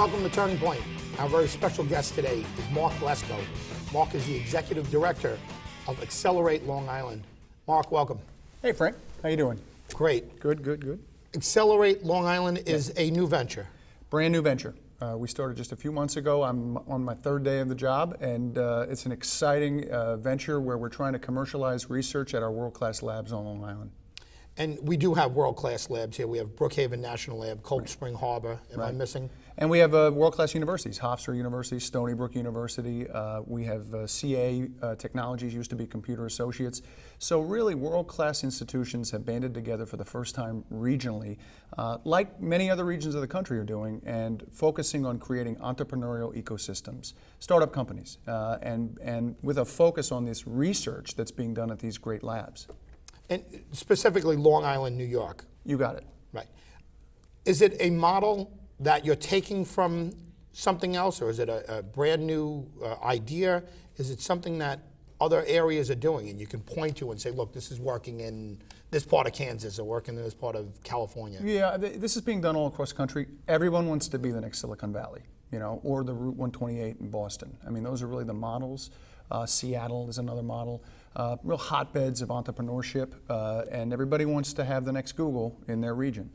Welcome to Turning Point. Our very special guest today is Mark Lesko. Mark is the Executive Director of Accelerate Long Island. Mark, welcome. Hey, Frank. How you doing? Great. Good. Accelerate Long Island is a new venture. Brand new venture. We started just a few months ago. I'm on my third day of the job, and it's an exciting venture where we're trying to commercialize research at our world-class labs on Long Island. And we do have world-class labs here. We have Brookhaven National Lab, Cold Spring Harbor. Am I missing? And we have world-class universities, Hofstra University, Stony Brook University. We have CA Technologies, used to be Computer Associates. So really world-class institutions have banded together for the first time regionally, like many other regions of the country are doing, and focusing on creating entrepreneurial ecosystems, startup companies, and with a focus on this research that's being done at these great labs. And specifically Long Island, New York. You got it. Right. Is it a model that you're taking from something else, or is it a brand new idea? Is it something that other areas are doing and you can point to and say, look, this is working in this part of Kansas or working in this part of California? Yeah, this is being done all across the country. Everyone wants to be the next Silicon Valley, or the Route 128 in Boston. I mean, those are really the models. Seattle is another model. Real hotbeds of entrepreneurship, and everybody wants to have the next Google in their region.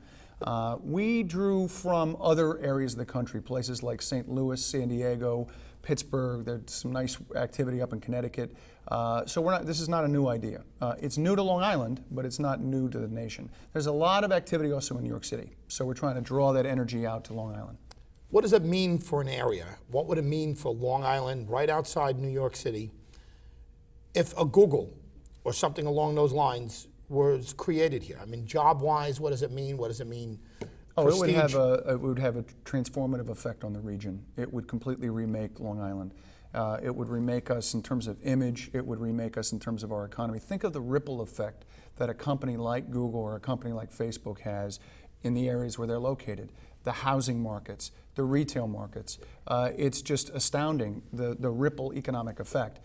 We drew from other areas of the country, places like St. Louis, San Diego, Pittsburgh. There's some nice activity up in Connecticut. So this is not a new idea. It's new to Long Island, but it's not new to the nation. There's a lot of activity also in New York City. So we're trying to draw that energy out to Long Island. What does it mean for an area? What would it mean for Long Island, right outside New York City, if a Google or something along those lines was created here? I mean, job-wise, what does it mean? What does it mean? Oh, it would have a transformative effect on the region. It would completely remake Long Island. It would remake us in terms of image. It would remake us in terms of our economy. Think of the ripple effect that a company like Google or a company like Facebook has in the areas where they're located. The housing markets, the retail markets. It's just astounding, the ripple economic effect.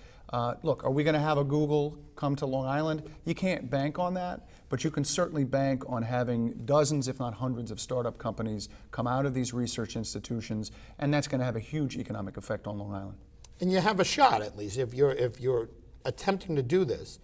Look, are we going to have a Google come to Long Island? You can't bank on that, but you can certainly bank on having dozens, if not hundreds, of startup companies come out of these research institutions, and that's going to have a huge economic effect on Long Island. And you have a shot, at least, if you're attempting to do this.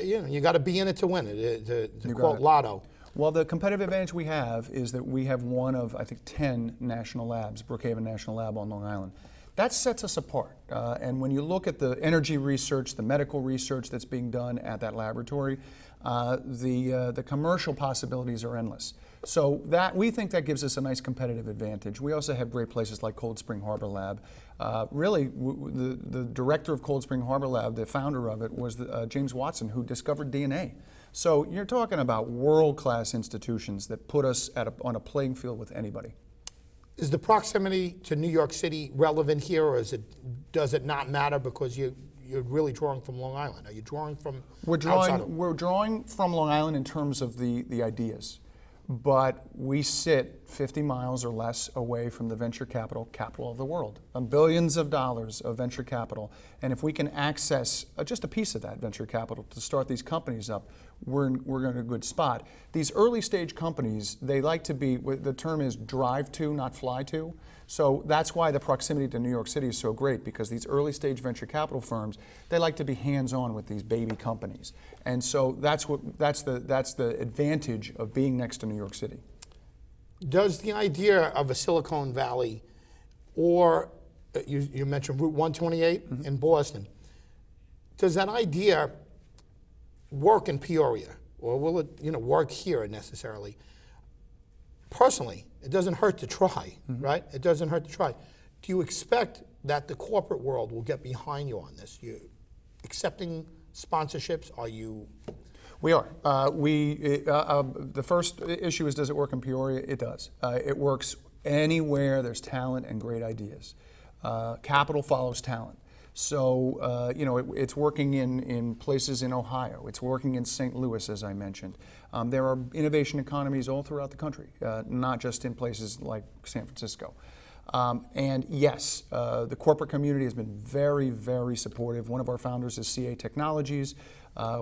You got to be in it to win it, to quote Lotto. Well, the competitive advantage we have is that we have one of, I think, 10 national labs, Brookhaven National Lab on Long Island. That sets us apart. And when you look at the energy research, the medical research that's being done at that laboratory, the commercial possibilities are endless. So we think that gives us a nice competitive advantage. We also have great places like Cold Spring Harbor Lab. Really, the director of Cold Spring Harbor Lab, the founder of it, was James Watson, who discovered DNA. So you're talking about world-class institutions that put us on a playing field with anybody. Is the proximity to New York City relevant here, or does it not matter because you're really drawing from Long Island? Are you drawing from outside? We're drawing from Long Island in terms of the ideas, but we sit 50 miles or less away from the venture capital of the world. Billions of dollars of venture capital, and if we can access just a piece of that venture capital to start these companies up, we're in a good spot. These early stage companies, they like to be, the term is drive to, not fly to. So that's why the proximity to New York City is so great, because these early stage venture capital firms, they like to be hands-on with these baby companies. And so that's the advantage of being next to New York City. Does the idea of a Silicon Valley, or you mentioned Route 128 in Boston, does that idea work in Peoria, or will it work here necessarily? Personally, it doesn't hurt to try, right? It doesn't hurt to try. Do you expect that the corporate world will get behind you on this? You accepting sponsorships? Are you? We are. The first issue is, does it work in Peoria? It does. It works anywhere there's talent and great ideas. Capital follows talent. So, it's working in places in Ohio. It's working in St. Louis, as I mentioned. There are innovation economies all throughout the country, not just in places like San Francisco. And yes, the corporate community has been very, very supportive. One of our founders is CA Technologies.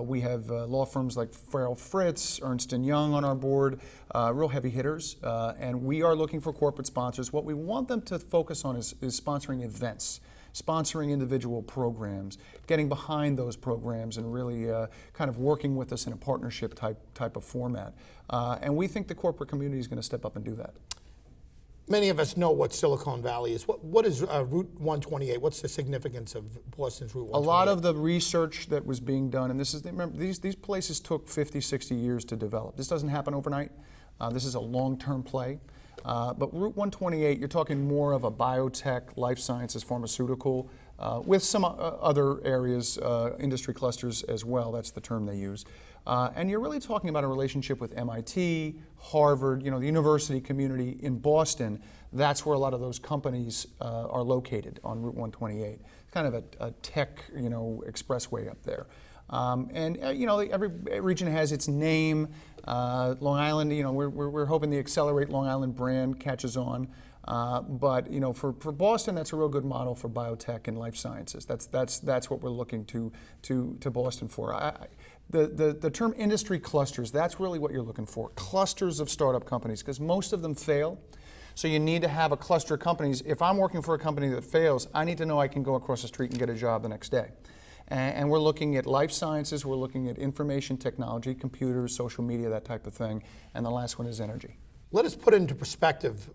We have law firms like Farrell Fritz, Ernst & Young on our board, real heavy hitters. And we are looking for corporate sponsors. What we want them to focus on is sponsoring events, sponsoring individual programs, getting behind those programs and really kind of working with us in a partnership type of format. And we think the corporate community is going to step up and do that. Many of us know what Silicon Valley is. What is Route 128? What's the significance of Boston's Route 128? A lot of the research that was being done, and this is, remember, these places took 50, 60 years to develop. This doesn't happen overnight. This is a long-term play. But Route 128, you're talking more of a biotech, life sciences, pharmaceutical, with some other areas, industry clusters as well. That's the term they use. And you're really talking about a relationship with MIT, Harvard, the university community in Boston. That's where a lot of those companies are located on Route 128. It's kind of a tech, expressway up there. Every region has its name. Long Island, we're hoping the Accelerate Long Island brand catches on. But for Boston, that's a real good model for biotech and life sciences. That's what we're looking to Boston for. The term industry clusters, that's really what you're looking for. Clusters of startup companies, because most of them fail. So you need to have a cluster of companies. If I'm working for a company that fails, I need to know I can go across the street and get a job the next day. And we're looking at life sciences, we're looking at information technology, computers, social media, that type of thing. And the last one is energy. Let us put into perspective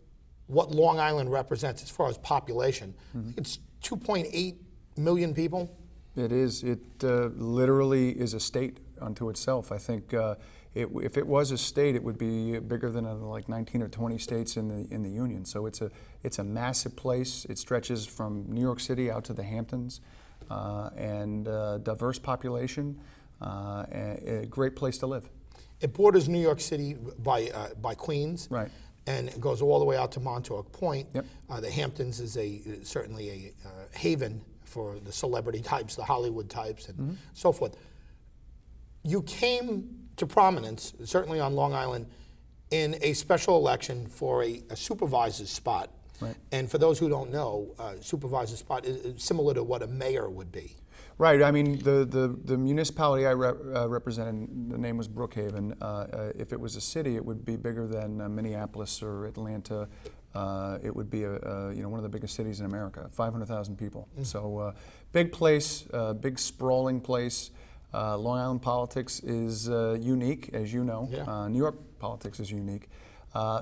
what Long Island represents as far as population. It's 2.8 million people. It is. It literally is a state unto itself. I think if it was a state, it would be bigger than like 19 or 20 states in the union. So it's a massive place. It stretches from New York City out to the Hamptons, and diverse population, a great place to live. It borders New York City by Queens. Right. And it goes all the way out to Montauk Point. Yep. The Hamptons is certainly a haven for the celebrity types, the Hollywood types, and so forth. You came to prominence, certainly on Long Island, in a special election for a supervisor's spot. Right. And for those who don't know, supervisor's spot is similar to what a mayor would be. Right. I mean, the municipality I represented, the name was Brookhaven. If it was a city, it would be bigger than Minneapolis or Atlanta. It would be one of the biggest cities in America, 500,000 people. So big place, big sprawling place. Long Island politics is unique, as you know. Yeah. New York politics is unique.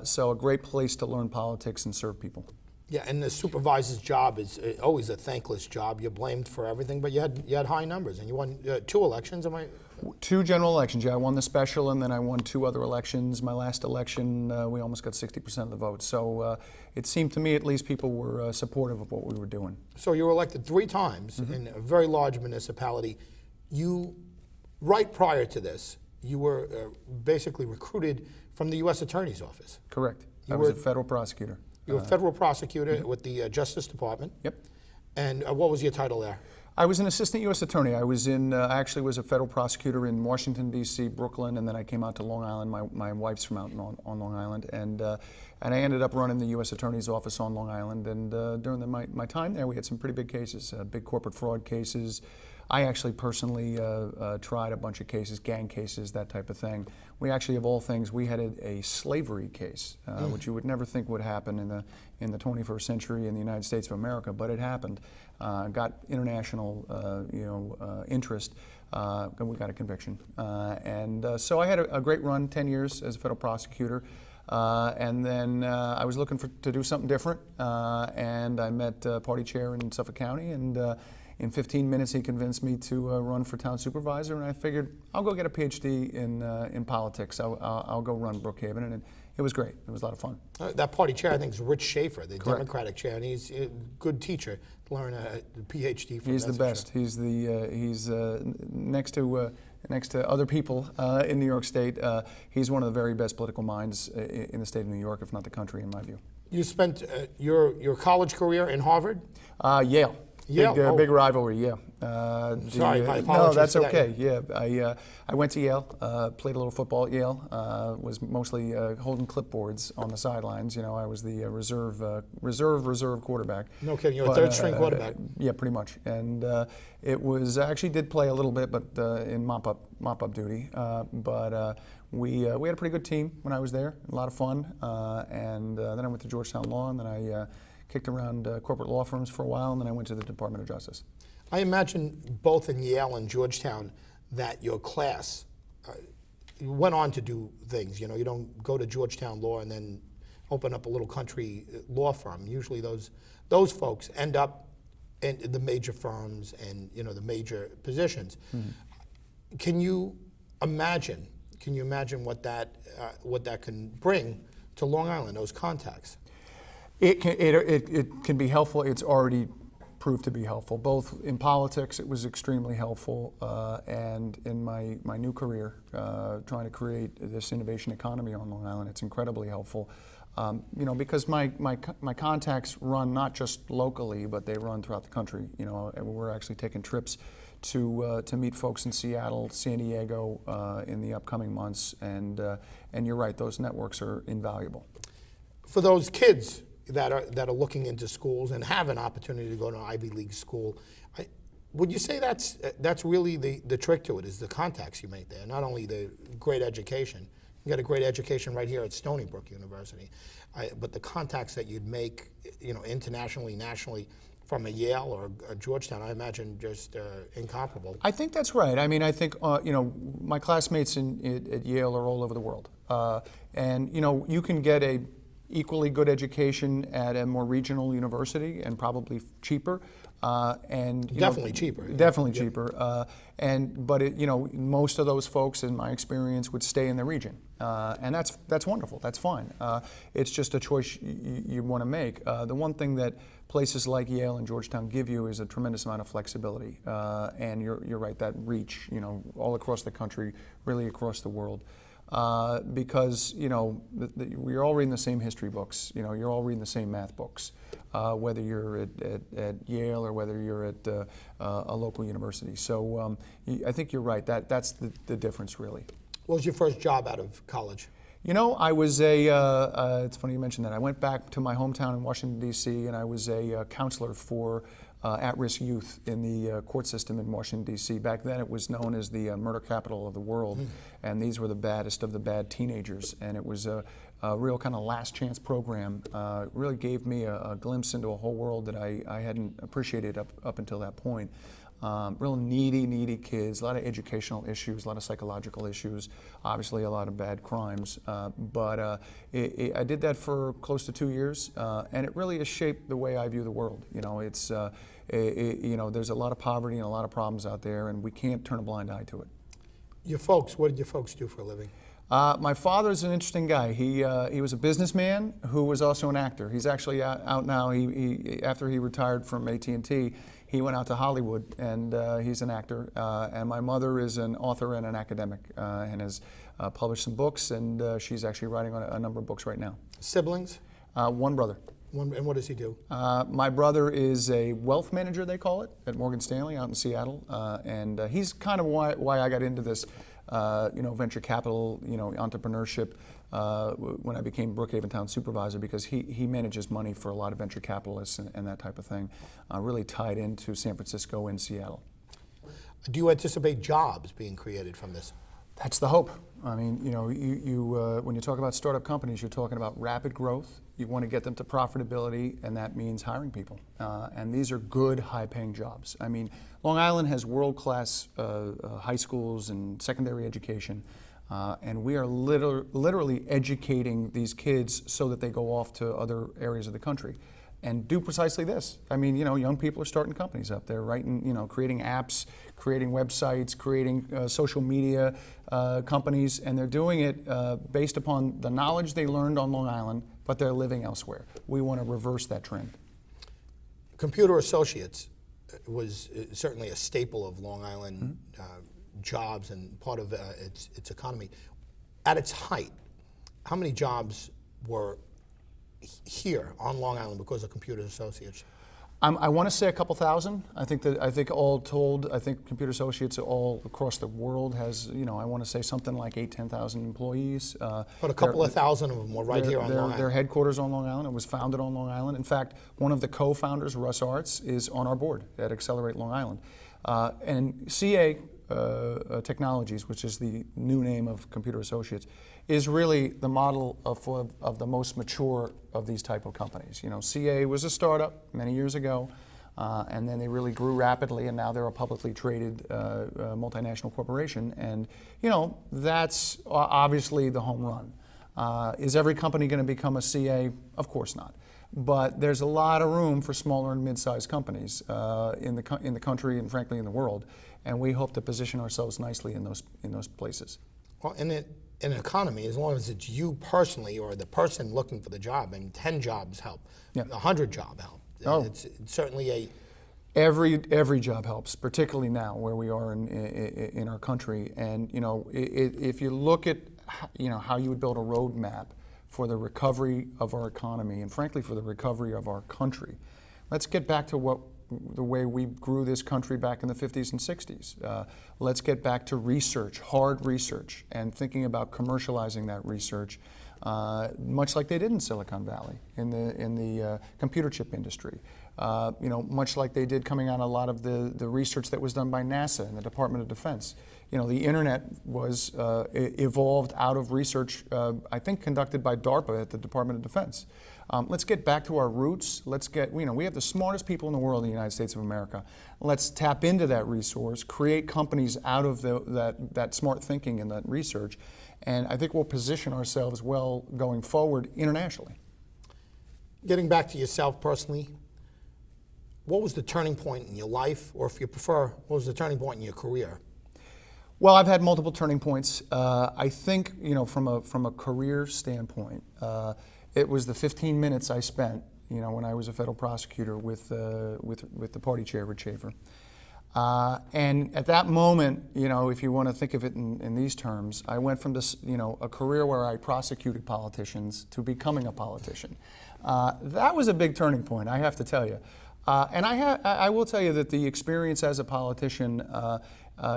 So a great place to learn politics and serve people. Yeah, and the supervisor's job is always a thankless job. You're blamed for everything, but you had high numbers, and you won 2 elections. Am I? 2 general elections. Yeah, I won the special, and then I won 2 other elections. My last election, we almost got 60% of the vote. So it seemed to me, at least, people were supportive of what we were doing. So you were elected 3 times in a very large municipality. You, right prior to this, you were basically recruited from the U.S. Attorney's Office. Correct. I was a federal prosecutor. You were a federal prosecutor with the Justice Department. Yep. And what was your title there? I was an assistant U.S. attorney. I was I actually was a federal prosecutor in Washington, D.C., Brooklyn, and then I came out to Long Island. My wife's from out on Long Island, and I ended up running the U.S. Attorney's Office on Long Island. And during my time there, we had some pretty big cases, big corporate fraud cases. I actually personally tried a bunch of cases, gang cases, that type of thing. We actually, of all things, we had a slavery case, which you would never think would happen in the 21st century in the United States of America, but it happened. Got international, interest, and we got a conviction. So I had a great run, 10 years as a federal prosecutor. And then I was looking to do something different, and I met party chair in Suffolk County, and in 15 minutes he convinced me to run for town supervisor, and I figured I'll go get a PhD in politics. I'll go run Brookhaven, and it was great. It was a lot of fun. That party chair, I think, is Rich Schaefer, the Correct. Democratic chair, and he's a good teacher to learn a PhD from. He's the best. Sure. He's next to other people in New York State. He's one of the very best political minds in the state of New York, if not the country, in my view. You spent your college career in Harvard? Yale. Yale? Oh. Big rivalry, yeah. Sorry, my No, apologies that's for that. okay. Yeah, I went to Yale, played a little football at Yale. Was mostly holding clipboards on the sidelines. You know, I was the reserve quarterback. No kidding, you're a third-string quarterback. Yeah, pretty much. And it was actually did play a little bit, but in mop-up duty. But we had a pretty good team when I was there. A lot of fun. And then I went to Georgetown Law, and then I kicked around corporate law firms for a while, and then I went to the Department of Justice. I imagine both in Yale and Georgetown that your class went on to do things. You know, you don't go to Georgetown Law and then open up a little country law firm. Usually those folks end up in the major firms and, you know, the major positions. Mm-hmm. Can you imagine what that can bring to Long Island, those contacts? It can be helpful. It's already proved to be helpful. Both in politics, it was extremely helpful, and in my new career, trying to create this innovation economy on Long Island, it's incredibly helpful. You know, because my contacts run not just locally, but they run throughout the country. You know, and we're actually taking trips to meet folks in Seattle, San Diego in the upcoming months, and you're right, those networks are invaluable. For those kids that are looking into schools and have an opportunity to go to an Ivy League school, would you say that's really the trick to it, is the contacts you make there? Not only the great education, you get a great education right here at Stony Brook University, but the contacts that you'd make, you know, internationally, nationally, from a Yale or a Georgetown, I imagine just incomparable. I think that's right. I mean, I think you know, my classmates at Yale are all over the world, and you know, you can get a equally good education at a more regional university and probably cheaper. And definitely cheaper. Definitely cheaper. But you know, most of those folks, in my experience, would stay in the region, and that's wonderful. That's fine. It's just a choice you want to make. The one thing that places like Yale and Georgetown give you is a tremendous amount of flexibility, and you're right, that reach, you know, all across the country, really across the world. Because, you know, we're all reading the same history books. You know, you're all reading the same math books, whether you're at Yale or whether you're at a local university. So I think you're right. That's the difference, really. What was your first job out of college? You know, I was it's funny you mentioned that. I went back to my hometown in Washington, D.C., and I was a counselor for at-risk youth in the court system in Washington, D.C. Back then it was known as the murder capital of the world, and these were the baddest of the bad teenagers, and it was a real kind of last chance program. Really gave me a glimpse into a whole world that I hadn't appreciated up until that point. Real needy kids, a lot of educational issues, a lot of psychological issues, obviously a lot of bad crimes. But I did that for close to 2 years, and it really has shaped the way I view the world. You know, it's you know, there's a lot of poverty and a lot of problems out there, and we can't turn a blind eye to it. Your folks, what did your folks do for a living? My father's an interesting guy. He was a businessman who was also an actor. He's actually out now. He after he retired from AT&T, he went out to Hollywood, and he's an actor. And my mother is an author and an academic, and has published some books, and she's actually writing on a number of books right now. Siblings? One brother. And what does he do? My brother is a wealth manager, they call it, at Morgan Stanley out in Seattle, and he's kind of why I got into this. You know, venture capital, you know, entrepreneurship, when I became Brookhaven Town Supervisor, because he manages money for a lot of venture capitalists and that type of thing, really tied into San Francisco and Seattle. Do you anticipate jobs being created from this? That's the hope. I mean, you know, when you talk about startup companies, you're talking about rapid growth. You want to get them to profitability, and that means hiring people. And these are good, high-paying jobs. I mean, Long Island has world-class high schools and secondary education, and we are literally educating these kids so that they go off to other areas of the country and do precisely this. I mean, you know, young people are starting companies up there, writing, you know, creating apps, creating websites, creating social media companies, and they're doing it based upon the knowledge they learned on Long Island, but they're living elsewhere. We want to reverse that trend. Computer Associates was certainly a staple of Long Island jobs and part of its economy. At its height, how many jobs were here on Long Island because of Computer Associates? I want to say a couple thousand. I think all told, I think Computer Associates all across the world has, I want to say something like 10,000 employees. But a couple of thousand of them were right here on Long Island. Their headquarters on Long Island. It was founded on Long Island. In fact, one of the co-founders, Russ Arts, is on our board at Accelerate Long Island. And CA Technologies, which is the new name of Computer Associates, is really the model of the most mature of these type of companies. CA was a startup many years ago, and then they really grew rapidly, and now they're a publicly traded multinational corporation. And that's obviously the home run. Is every company going to become a CA? Of course not. But there's a lot of room for smaller and mid-sized companies in the country and frankly in the world, and we hope to position ourselves nicely in those places. Well, in an economy, as long as it's you personally or the person looking for the job, and 10 jobs help, 100 jobs help. Oh. It's certainly a... Every job helps, particularly now where we are in our country. And if you look at how you would build a roadmap for the recovery of our economy and frankly for the recovery of our country, let's get back to the way we grew this country back in the 50s and 60s. Let's get back to research, hard research, and thinking about commercializing that research, much like they did in Silicon Valley in the computer chip industry. Much like they did coming out a lot of the research that was done by NASA and the Department of Defense. The internet was evolved out of research, I think conducted by DARPA at the Department of Defense. Let's get back to our roots. We have the smartest people in the world in the United States of America. Let's tap into that resource, create companies out of that smart thinking and that research, and I think we'll position ourselves well going forward internationally. Getting back to yourself personally, what was the turning point in your life, or if you prefer, what was the turning point in your career? Well, I've had multiple turning points. I think, from a career standpoint, it was the 15 minutes I spent, when I was a federal prosecutor with the party chair, Rich Schaefer. And at that moment, if you want to think of it in these terms, I went from this, a career where I prosecuted politicians to becoming a politician. That was a big turning point, I have to tell you. And I will tell you that the experience as a politician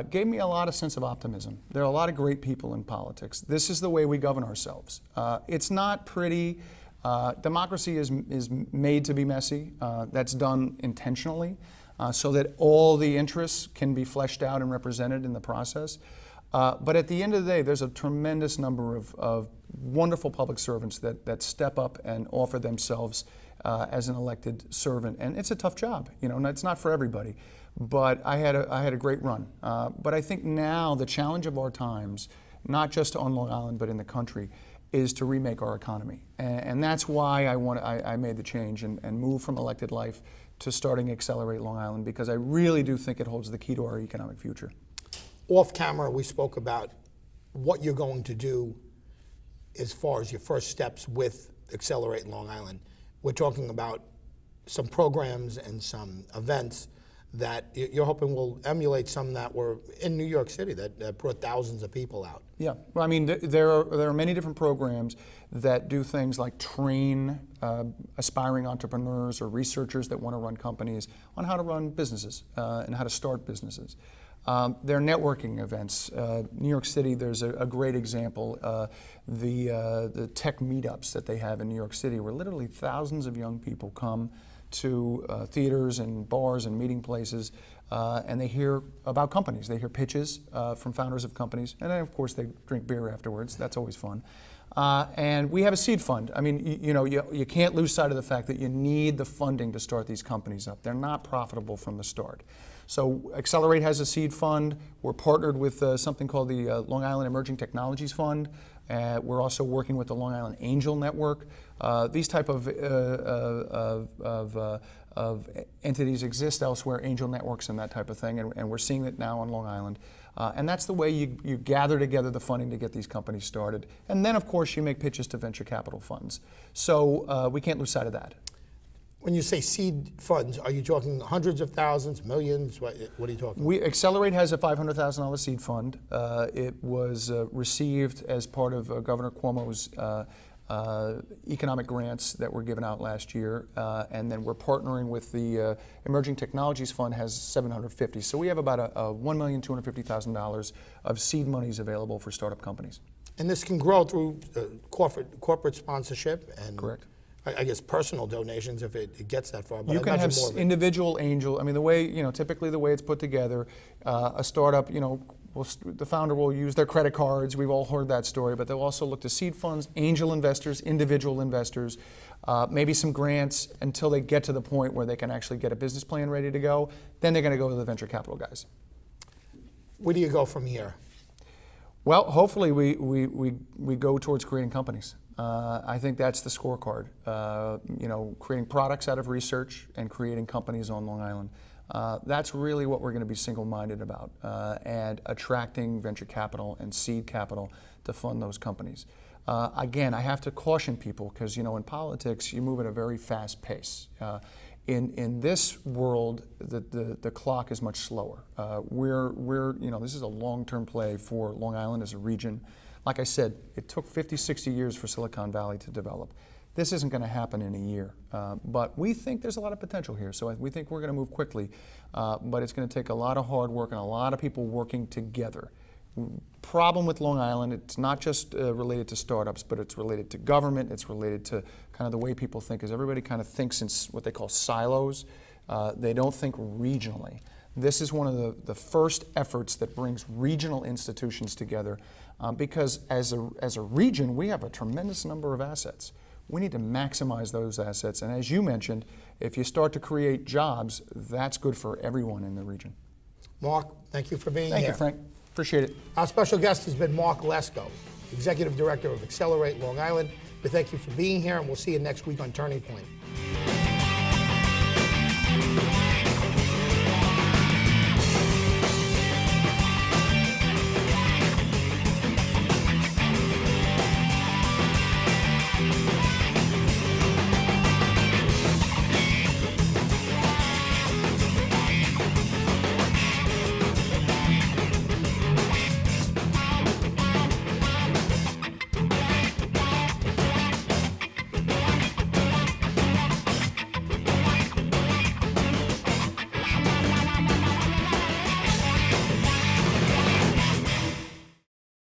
gave me a lot of sense of optimism. There are a lot of great people in politics. This is the way we govern ourselves. It's not pretty. Democracy is made to be messy. That's done intentionally so that all the interests can be fleshed out and represented in the process. But at the end of the day, there's a tremendous number of wonderful public servants that step up and offer themselves as an elected servant, and it's a tough job. And it's not for everybody. But I had a great run. But I think now the challenge of our times, not just on Long Island but in the country, is to remake our economy, and that's why I made the change and moved from elected life to starting Accelerate Long Island, because I really do think it holds the key to our economic future. Off camera, we spoke about what you're going to do as far as your first steps with Accelerate Long Island. We're talking about some programs and some events that you're hoping will emulate some that were in New York City that brought thousands of people out. Yeah, well, I mean, there are many different programs that do things like train aspiring entrepreneurs or researchers that want to run companies on how to run businesses and how to start businesses. There are networking events. New York City, there's a great example. The tech meetups that they have in New York City, where literally thousands of young people come to theaters and bars and meeting places, and they hear about companies. They hear pitches from founders of companies, and then of course they drink beer afterwards. That's always fun. And we have a seed fund. I mean, you can't lose sight of the fact that you need the funding to start these companies up. They're not profitable from the start. So Accelerate has a seed fund. We're partnered with something called the Long Island Emerging Technologies Fund. We're also working with the Long Island Angel Network. These type of entities exist elsewhere, angel networks and that type of thing, and we're seeing it now on Long Island. And that's the way you gather together the funding to get these companies started. And then, of course, you make pitches to venture capital funds. So we can't lose sight of that. When you say seed funds, are you talking hundreds of thousands, millions? What are you talking? Accelerate has a $500,000 seed fund. It was received as part of Governor Cuomo's economic grants that were given out last year, and then we're partnering with the Emerging Technologies Fund has 750. So we have about a $1,250,000 of seed monies available for startup companies. And this can grow through corporate sponsorship and Correct. I guess personal donations if it gets that far. But You I can have imagine more of it. individual angel. I mean, the way, typically the way it's put together, a startup, the founder will use their credit cards. We've all heard that story, but they'll also look to seed funds, angel investors, individual investors, maybe some grants until they get to the point where they can actually get a business plan ready to go. Then they're going to go to the venture capital guys. Where do you go from here? Well, hopefully we go towards creating companies. I think that's the scorecard. Creating products out of research and creating companies on Long Island. That's really what we're going to be single-minded about, and attracting venture capital and seed capital to fund those companies. Again, I have to caution people because in politics you move at a very fast pace. In this world, the clock is much slower. This is a long-term play for Long Island as a region. Like I said, it took 50, 60 years for Silicon Valley to develop. This isn't going to happen in a year, but we think there's a lot of potential here. So we think we're going to move quickly, but it's going to take a lot of hard work and a lot of people working together. Problem with Long Island, it's not just related to startups, but it's related to government, it's related to kind of the way people think, is everybody kind of thinks in what they call silos. They don't think regionally. This is one of the first efforts that brings regional institutions together because as a region, we have a tremendous number of assets. We need to maximize those assets, and as you mentioned, if you start to create jobs, that's good for everyone in the region. Mark, thank you for being here. Thank you, Frank. Appreciate it. Our special guest has been Mark Lesko, Executive Director of Accelerate Long Island. We thank you for being here, and we'll see you next week on Turning Point.